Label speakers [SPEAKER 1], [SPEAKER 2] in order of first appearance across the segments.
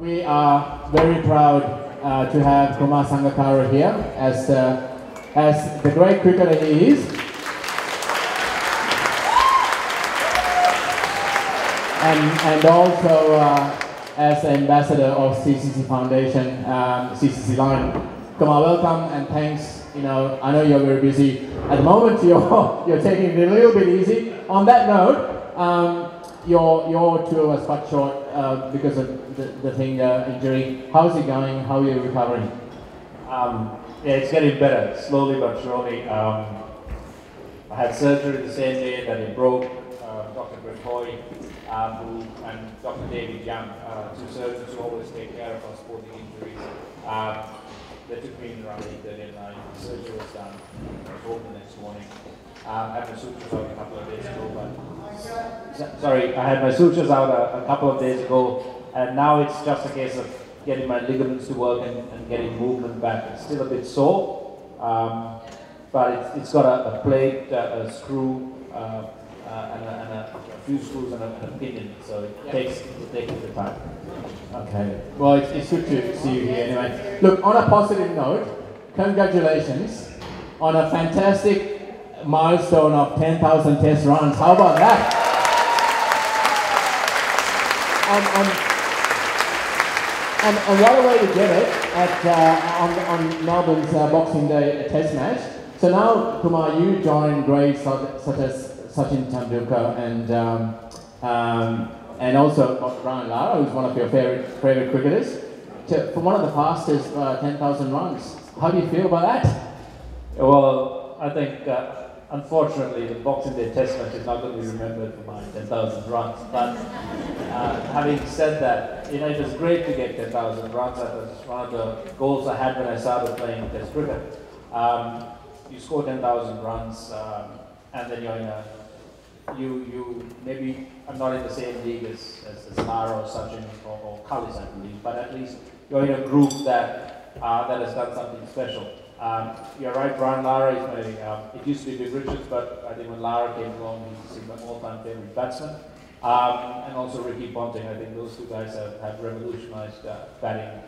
[SPEAKER 1] We are very proud to have Kumar Sangakkara here as the great cricketer he is. And also as ambassador of CCC Foundation, CCC Line. Kumar, welcome and thanks. You know, I know you're very busy. At the moment, you're taking it a little bit easy. On that note, your tour was cut short because of the finger injury. How's it going? How are you recovering?
[SPEAKER 2] Yeah, it's getting better, slowly but surely. I had surgery the same day that it broke. Dr. Hoy and Dr. David Young, two surgeons who always take care of our sporting injuries. They took me in around 8:30 at night. The surgery was done. I was home the next morning. I had my sutures out a couple of days ago, I had my sutures out a couple of days ago, and now it's just a case of getting my ligaments to work and getting movement back. It's still a bit sore, but it's got a plate, a screw, and a few screws and a pinion, so it takes a bit of time.
[SPEAKER 1] Okay, well it's good to see you here anyway. Look, on a positive note, congratulations on a fantastic milestone of 10,000 test runs. How about that? And what a way to get it on Melbourne's Boxing Day test match. So now, Kumar, you join greats such as Sachin Tendulkar and also Ryan Lara, who's one of your favorite cricketers, for one of the fastest 10,000 runs. How do you feel about that?
[SPEAKER 2] Well, I think unfortunately the Boxing Day test match is not going to be remembered for my 10,000 runs. But having said that, you know, it was great to get 10,000 runs. That was one of the goals I had when I started playing test cricket. You score 10,000 runs, and then you're in a maybe I'm not in the same league as Lara or Sachin or Kallis, I believe, but at least you're in a group that has done something special. You're right, Ryan Lara is my, it used to be Big Richards, but I think when Lara came along, he's my all-time favorite batsman. And also Ricky Ponting. I think those two guys have revolutionized batting,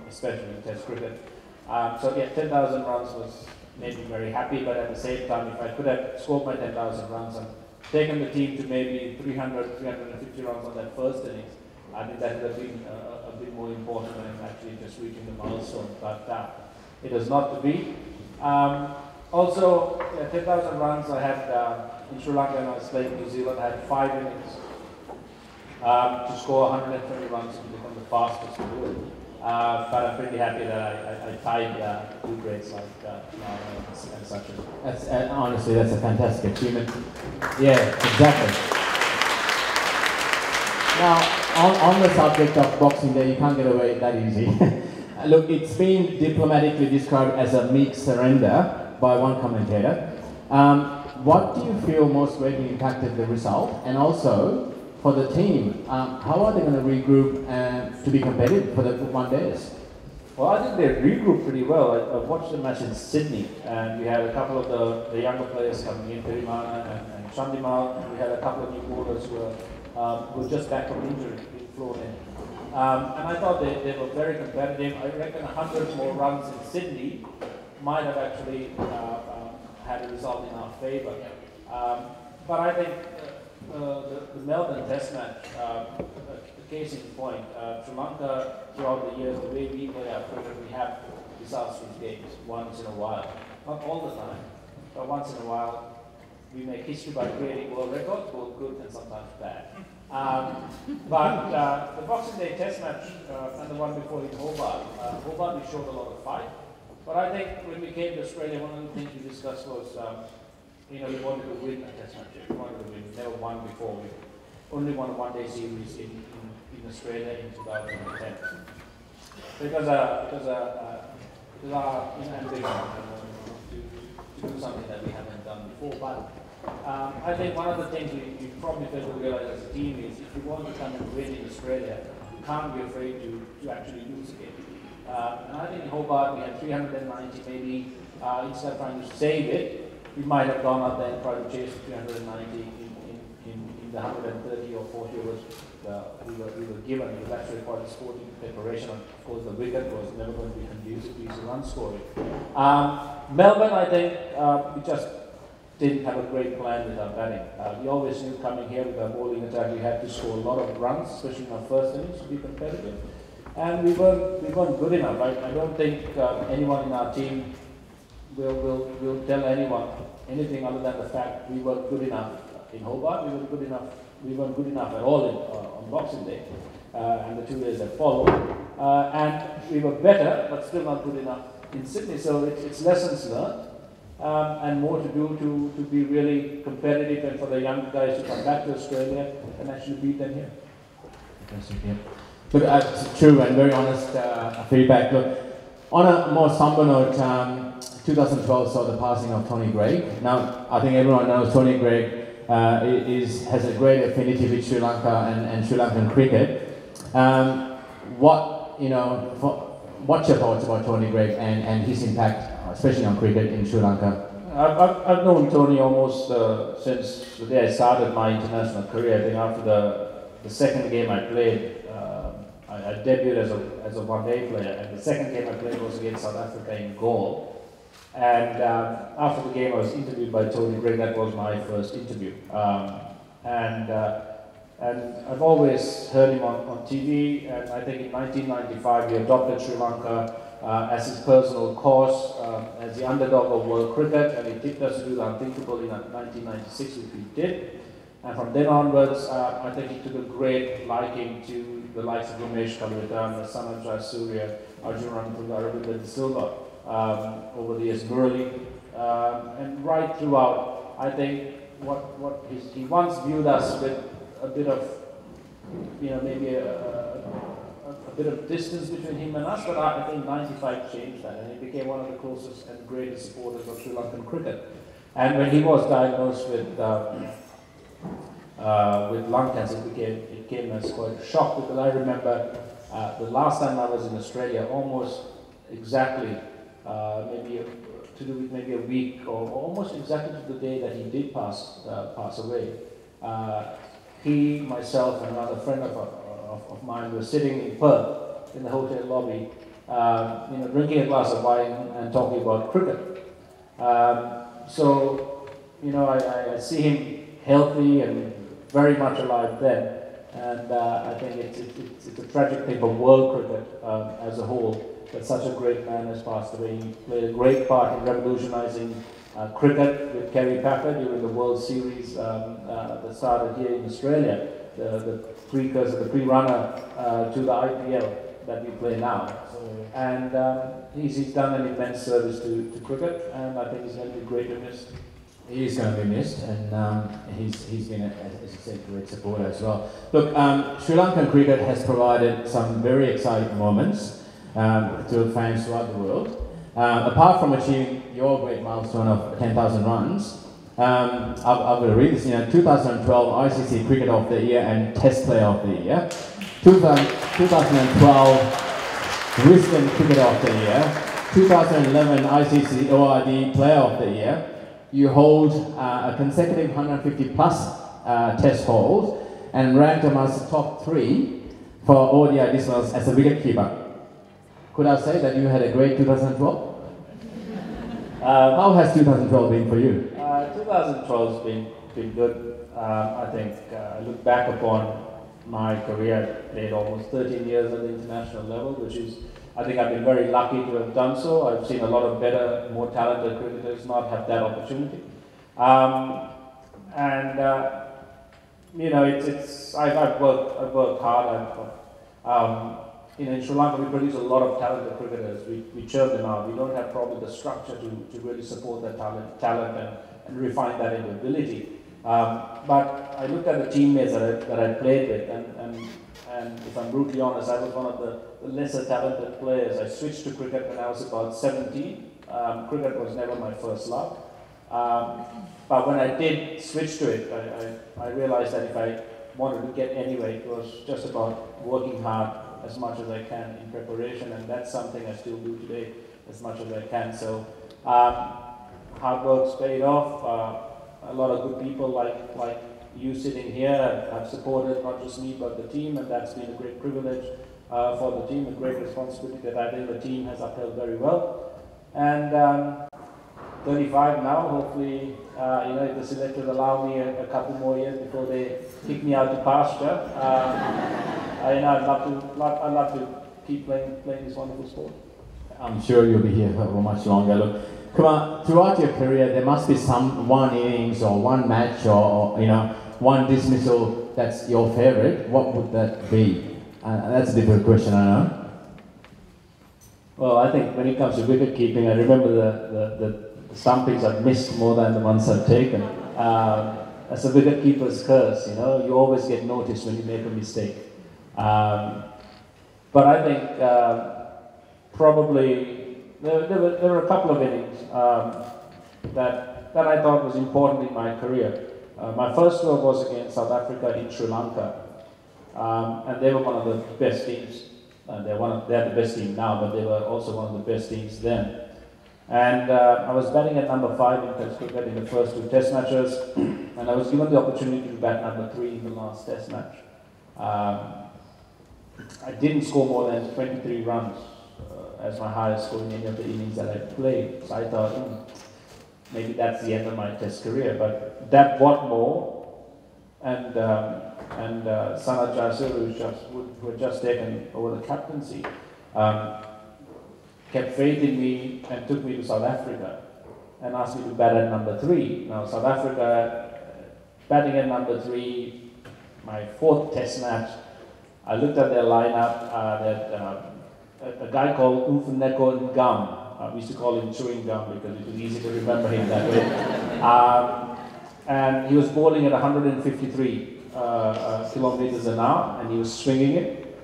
[SPEAKER 2] especially in Test cricket. So yeah, 10,000 runs made me very happy, but at the same time, if I could have scored my 10,000 runs and taken the team to maybe 300, 350 runs on that first innings, I think that would have been a bit more important than actually just reaching the milestone, but it was not to be. Also, 10,000 runs I had in Sri Lanka when I was playing New Zealand. I had 5 innings to score 120 runs and become the fastest to do it. But I'm pretty happy that I tied two greats like Lara and Sachin.
[SPEAKER 1] Honestly, that's a fantastic achievement. Yeah, exactly. Now, on the subject of Boxing Day, you can't get away that easy. Look, it's been diplomatically described as a meek surrender by one commentator. What do you feel most greatly impacted the result? And also, for the team, how are they going to regroup to be competitive for the one days?
[SPEAKER 2] Well, I think they regrouped pretty well. I watched the match in Sydney, and we had a couple of the younger players coming in, Perimana and Chandimal. We had a couple of new bowlers who were just back from injury, being flown in. And I thought they were very competitive. I reckon 100 more runs in Sydney might have actually had a result in our favour. But I think the Melbourne Test match, the case in point, Sri Lanka throughout the years, the way we play our cricket, we have disastrous games once in a while. Not all the time, but once in a while. We make history by creating world records, both good and sometimes bad. But the Boxing Day Test match and the one before in Hobart, we showed a lot of fight. But I think when we came to Australia, one of the things we discussed was, we wanted to win a Test match. We wanted to win. We never won before. We only won a one-day series in Australia in 2010. Because our ambition to do something that we haven't done before. But I think one of the things we probably failed to realize as a team is if you want to come and win in Australia, you can't be afraid to actually lose a game. And I think in Hobart we had 390, maybe instead of trying to save it, we might have gone out there and tried to chase 390 in the 130 or 40 overs we were given. It was actually quite a sporting preparation. Of course, the wicket was never going to be conducive to run scoring. Melbourne, I think, we just didn't have a great plan with our batting. We always knew coming here with our bowling attack, we had to score a lot of runs, especially in our first innings, to be competitive. And we weren't good enough. I don't think anyone in our team will tell anyone anything other than the fact we weren't good enough in Hobart. We weren't good enough at all on Boxing Day and the 2 days that followed. And we were better, but still not good enough in Sydney. So it's lessons learned. And more to do to be really competitive and for the young guys to come back to Australia and actually beat them here.
[SPEAKER 1] Look, true and very honest feedback. Look, on a more somber note, 2012 saw the passing of Tony Greig. Now, I think everyone knows Tony Greig has a great affinity with Sri Lanka and Sri Lankan cricket. What's your thoughts about Tony Greig and his impact, especially on cricket in Sri Lanka?
[SPEAKER 2] I've known Tony almost since the day I started my international career. I think after the second game I played, I debuted as a one-day player, and the second game I played was against South Africa in Gaul. And after the game I was interviewed by Tony Greig. That was my first interview. And I've always heard him on TV, and I think in 1995 he adopted Sri Lanka as his personal cause, as the underdog of world cricket, and he tipped us to do the unthinkable in 1996, which we did. And from then onwards, I think he took a great liking to the likes of Ramesh Kalvitan, Sanat Jayasuriya, Arjun Ranatuga, Ravinder De Silva, over the years, Murali, and right throughout, I think he once viewed us with a bit of, maybe a bit of distance between him and us, but I think 95 changed that, and he became one of the closest and greatest supporters of Sri Lankan cricket. And when he was diagnosed with lung cancer, it came as quite a shock, because I remember the last time I was in Australia, almost exactly, maybe a week or almost exactly to the day that he did pass away. He, myself, and another friend of mine were sitting in Perth in the hotel lobby, drinking a glass of wine and talking about cricket. So, I see him healthy and very much alive then, and I think it's a tragic thing for world cricket as a whole that such a great man has passed away. He played a great part in revolutionizing cricket with Kerry Packer during the World Series that started here in Australia, the precursor, the pre-runner to the IPL that we play now. And he's done an immense service to cricket, and I think he's going to be greatly missed.
[SPEAKER 1] He is going to be missed, and he's been, as you said, a great supporter as well. Look, Sri Lankan cricket has provided some very exciting moments to fans throughout the world. Apart from achieving your great milestone of 10,000 runs, I'm going to read this. 2012 ICC Cricket of the Year and Test Player of the Year, 2012 Brisbane Cricket of the Year, 2011 ICC ORD Player of the Year. You hold a consecutive 150 plus test holds and ranked amongst the top 3 for ODI dismals as a wicketkeeper. Could I say that you had a great 2012? How has 2012 been for you?
[SPEAKER 2] 2012 has been good. I think I look back upon my career. I played almost 13 years at the international level, which is, I think I've been very lucky to have done so. I've seen a lot of better, more talented cricketers not have that opportunity. I've worked hard. In Sri Lanka, we produce a lot of talented cricketers. We churn them out. We don't have probably the structure to really support that talent and refine that into ability. But I looked at the teammates that I played with, and if I'm brutally honest, I was one of the lesser talented players. I switched to cricket when I was about 17. Cricket was never my first love. But when I did switch to it, I realized that if I wanted to get anywhere, it was just about working hard as much as I can in preparation, and that's something I still do today as much as I can. So hard work's paid off. A lot of good people like you sitting here have supported not just me but the team, and that's been a great privilege for the team, a great responsibility that I think the team has upheld very well. And 35 now, hopefully, if the selectors allow me a couple more years before they kick me out to pasture, I'd love to keep playing this wonderful sport.
[SPEAKER 1] I'm sure you'll be here for much longer. Look, Kumar, throughout your career, there must be one innings or one match or one dismissal that's your favorite. What would that be? That's a different question, I know.
[SPEAKER 2] Well, I think when it comes to wicket keeping, I remember the stumpings I've missed more than the ones I've taken. As a wicket keeper's curse, you always get noticed when you make a mistake. But I think probably there were a couple of innings that I thought was important in my career. My first tour was against South Africa in Sri Lanka, and they were one of the best teams. They're the best team now, but they were also one of the best teams then. And I was batting at number 5 in Test cricket in the first 2 Test matches, and I was given the opportunity to bat number 3 in the last Test match. I didn't score more than 23 runs as my highest score in any of the innings that I played. So I thought, maybe that's the end of my Test career. But that Watmore and Sanat Jayasuriya, who had just taken over the captaincy, kept faith in me and took me to South Africa and asked me to bat at number 3. Now, South Africa, batting at number 3, my 4th Test match, I looked at their lineup. A guy called Umfuneko Ngam. We used to call him chewing gum because it was easy to remember him that way. And he was bowling at 153 kilometers an hour, and he was swinging it.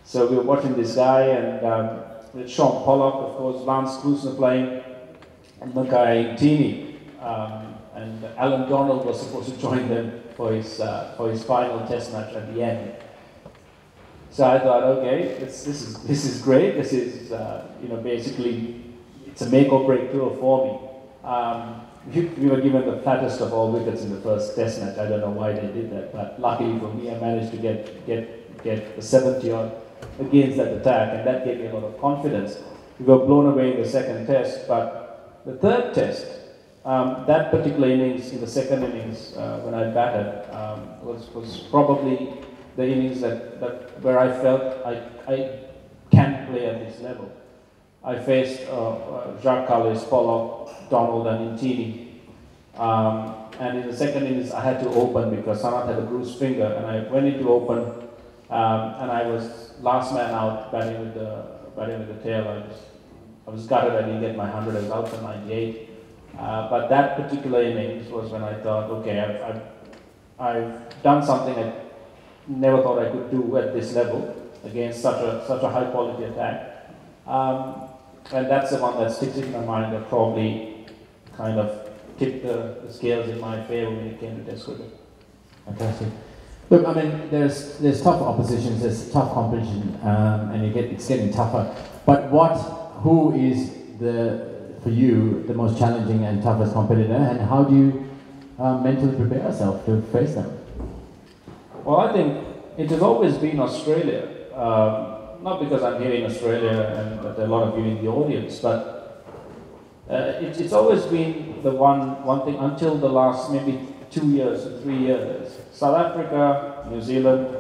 [SPEAKER 2] So we were watching this guy, and with Sean Pollock, of course, Lance Klusner playing, and Makai Tini, and Alan Donald was supposed to join them for his final Test match at the end. So I thought, okay, this is great. This is basically it's a make or break tour for me. We were given the flattest of all wickets in the first Test match. I don't know why they did that, but luckily for me, I managed to get the 70 odd against that attack, and that gave me a lot of confidence. We were blown away in the second Test, but the third Test, that particular innings, in the second innings, when I batted, was probably the innings where I felt I can play at this level. I faced Jacques Kallis, Pollock, Donald, and Intini. And in the second innings, I had to open because Sanat had a bruised finger, and I went into open, and I was last man out batting with the tail. I was gutted. I didn't get my 100. I was out for 98. But that particular innings was when I thought, okay, I've done something I never thought I could do at this level against such a high quality attack. And that's the one that sticks in my mind that probably kind of tipped the scales in my favor when it came to Test cricket.
[SPEAKER 1] Fantastic. Look, I mean, there's tough oppositions, there's tough competition, and it's getting tougher. But who is for you the most challenging and toughest competitor, and how do you mentally prepare yourself to face them?
[SPEAKER 2] Well, I think it has always been Australia. Not because I'm here in Australia and that there are a lot of you in the audience, but it's always been the one thing until the last maybe 2 years or 3 years. South Africa, New Zealand,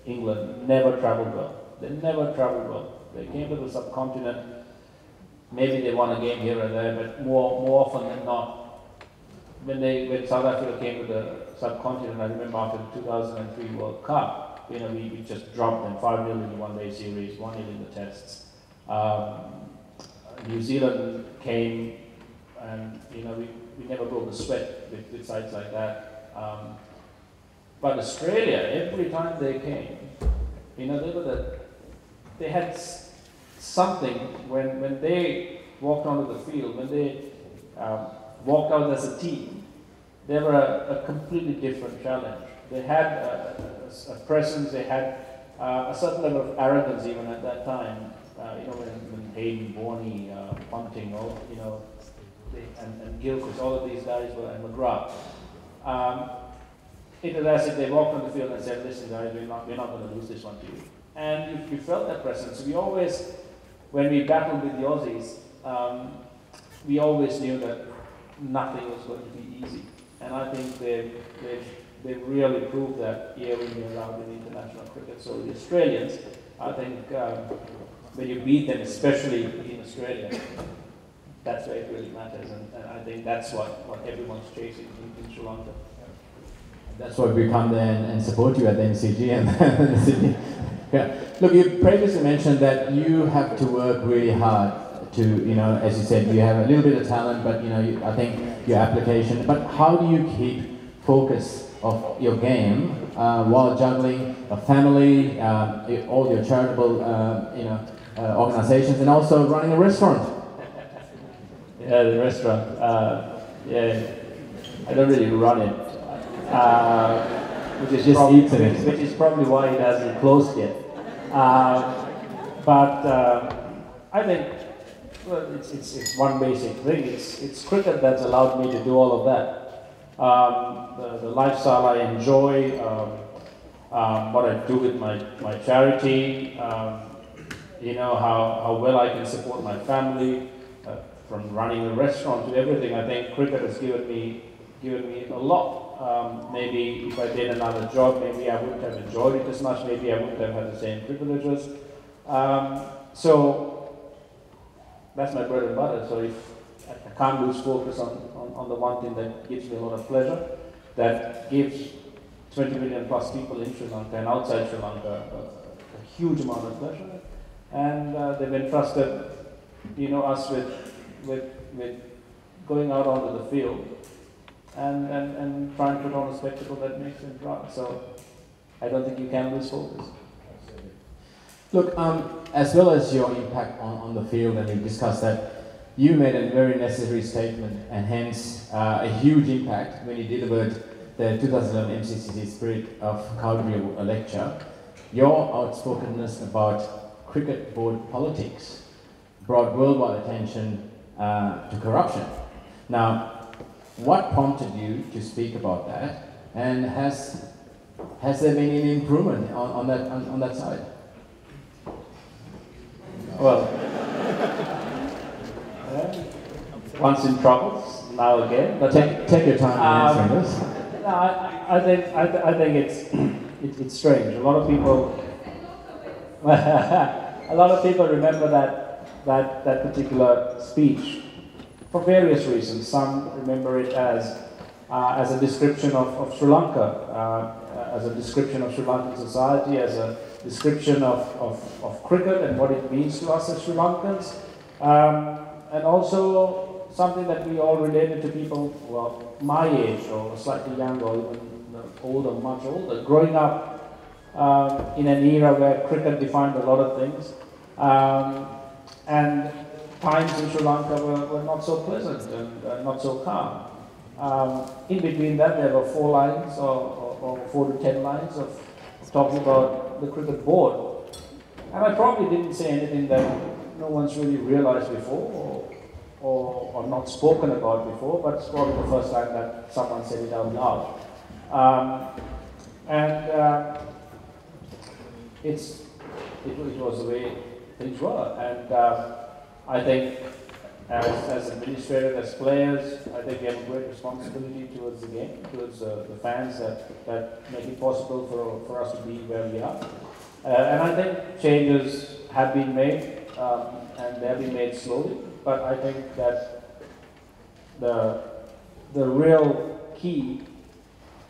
[SPEAKER 2] England never travelled well. They never travelled well. They came to the subcontinent. Maybe they won a game here or there, but more often than not, when South Africa came to the subcontinent, I remember after the 2003 World Cup, we just dropped them 5-0 in the one-day series, 1-0 in the tests. New Zealand came, and we never broke a sweat with sides like that. But Australia, every time they came, they had something when they walked onto the field, when they walked out as a team. They were a completely different challenge. They had a presence, they had a certain level of arrogance even at that time. When Hayden, Warney, Bunting, and Gilchrist, all of these guys were, and McGrath. it was as if they walked on the field and said, listen guys, we're not going to lose this one to you. And you felt that presence. We always, when we battled with the Aussies, we always knew that nothing was going to be easy. And I think they really proved that year in, year out in international cricket. So the Australians, I think, when you beat them, especially in Australia, that's where it really matters. And I think that's what everyone's chasing in Sri Lanka.
[SPEAKER 1] That's why we come there and support you at the MCG and the Sydney. Yeah. Look, you previously mentioned that you have to work really hard to, you know, as you said, you have a little bit of talent, but you know, I think your application. But how do you keep focus of your game while juggling a family, all your charitable, organizations, and also running a restaurant?
[SPEAKER 2] Yeah, the restaurant. Yeah, I don't really run it. Which is probably why it hasn't closed yet. But I think, well, it's one basic thing. It's cricket that's allowed me to do all of that. The lifestyle I enjoy, what I do with my charity, you know, how well I can support my family, from running a restaurant to everything. I think cricket has given me a lot. Maybe if I did another job, maybe I wouldn't have enjoyed it as much, maybe I wouldn't have had the same privileges. So that's my bread and butter. So if I can't lose focus on the one thing that gives me a lot of pleasure, that gives 20 million plus people in Sri Lanka and outside Sri Lanka a huge amount of pleasure. And they've entrusted, you know, us with going out onto the field and try and put on a spectacle that makes them proud. So I don't think you can lose focus.
[SPEAKER 1] Look, as well as your impact on the field, and we discussed that, you made a very necessary statement and hence a huge impact when you delivered the 2011 MCCC Spirit of Calgary lecture. Your outspokenness about cricket board politics brought worldwide attention to corruption. Now, what prompted you to speak about that, and has there been any improvement on that side?
[SPEAKER 2] Well, once in troubles, now again. But
[SPEAKER 1] take your time in answering this.
[SPEAKER 2] No, I think it's strange. A lot of people remember that particular speech for various reasons. Some remember it as a description of Sri Lanka, as a description of Sri Lankan society, as a description of cricket and what it means to us as Sri Lankans, and also something that we all related to people, well, my age or slightly younger, or even older, much older, growing up in an era where cricket defined a lot of things, and times in Sri Lanka were not so pleasant and not so calm. In between that, there were 4 lines or 4 to 10 lines of talking about the cricket board. And I probably didn't say anything that no one's really realized before or not spoken about before, but it's probably the first time that someone said it out loud. It was the way things were. And I think as administrators, as players, I think we have a great responsibility towards the game, towards the fans that make it possible for us to be where we are. And I think changes have been made, and they have been made slowly, but I think that the real key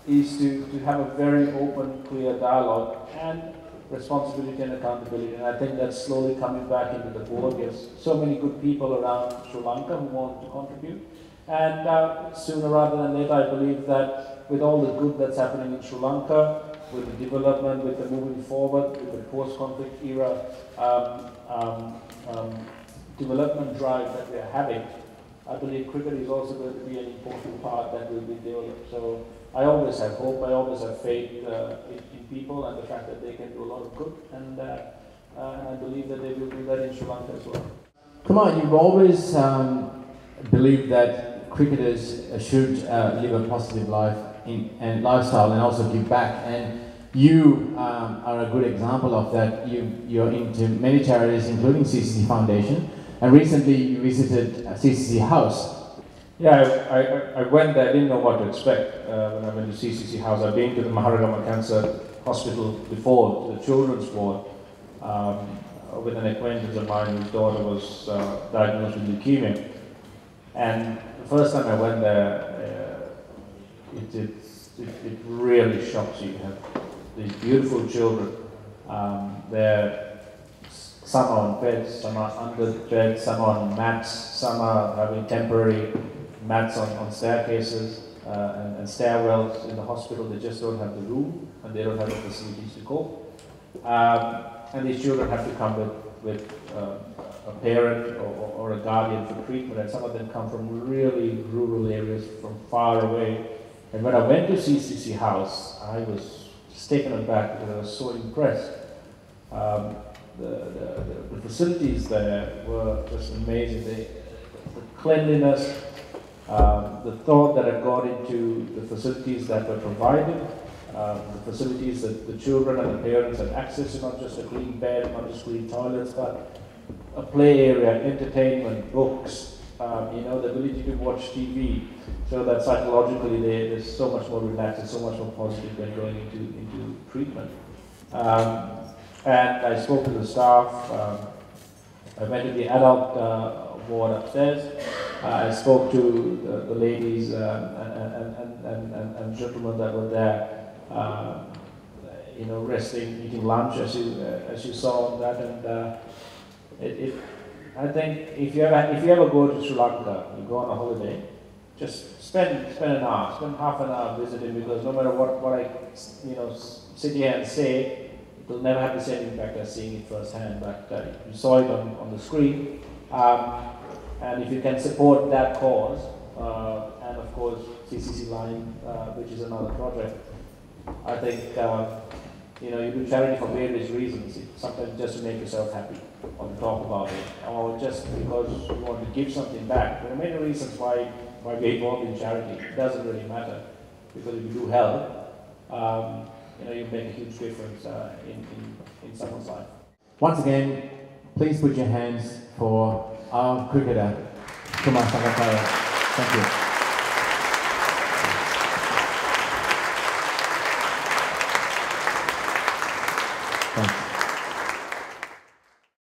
[SPEAKER 2] is to have a very open, clear dialogue and responsibility and accountability, and I think that's slowly coming back into the board. There's so many good people around Sri Lanka who want to contribute, and sooner rather than later, I believe that with all the good that's happening in Sri Lanka, with the development, with the moving forward, with the post-conflict era development drive that we are having, I believe cricket is also going to be an important part that will be developed. So I always have hope, I always have faith in people and the fact that they can do a lot of good, and I believe that they will do that in Sri Lanka as well.
[SPEAKER 1] Kumar, you've always believed that cricketers should live a positive life and lifestyle, and also give back. And you are a good example of that. You're into many charities, including CCC Foundation, and recently you visited CCC House.
[SPEAKER 2] Yeah, I went there. I didn't know what to expect when I went to CCC House. I've been to the Maharagama Cancer Hospital before, the children's ward, with an acquaintance of mine whose daughter was diagnosed with leukemia. And the first time I went there, it really shocks you. You have these beautiful children. Some are on beds, some are under beds, some are on mats, some are having temporary mats on staircases and stairwells in the hospital. They just don't have the room and they don't have the facilities to cope. And these children have to come with a parent or a guardian for treatment, and some of them come from really rural areas, from far away. And when I went to CCC House, I was just taken aback because I was so impressed. The facilities there were just amazing. The cleanliness, the thought that had gone into the facilities that were provided, the facilities that the children and the parents had access to, not just a clean bed, not just clean toilets, but a play area, entertainment, books, the ability to watch TV, so that psychologically they're so much more relaxed and so much more positive when going into treatment. And I spoke to the staff. I went to the adult ward upstairs. I spoke to the ladies and gentlemen that were there, resting, eating lunch, as you saw on that. And I think if you ever go to Sri Lanka, you go on a holiday, just spend an hour, spend half an hour visiting, because no matter what I sit here and say, it will never have the same impact as seeing it firsthand. But you saw it on the screen, and if you can support that cause, and of course CCC Line, which is another project, I think you do charity for various reasons. Sometimes just to make yourself happy, or to talk about it, or just because you want to give something back. There are many reasons why we're involved in charity. It doesn't really matter, because if you do help, you make a huge difference in someone's life.
[SPEAKER 1] Once again, please put your hands for our cricketer, Kumar Sangakkara. Thank you.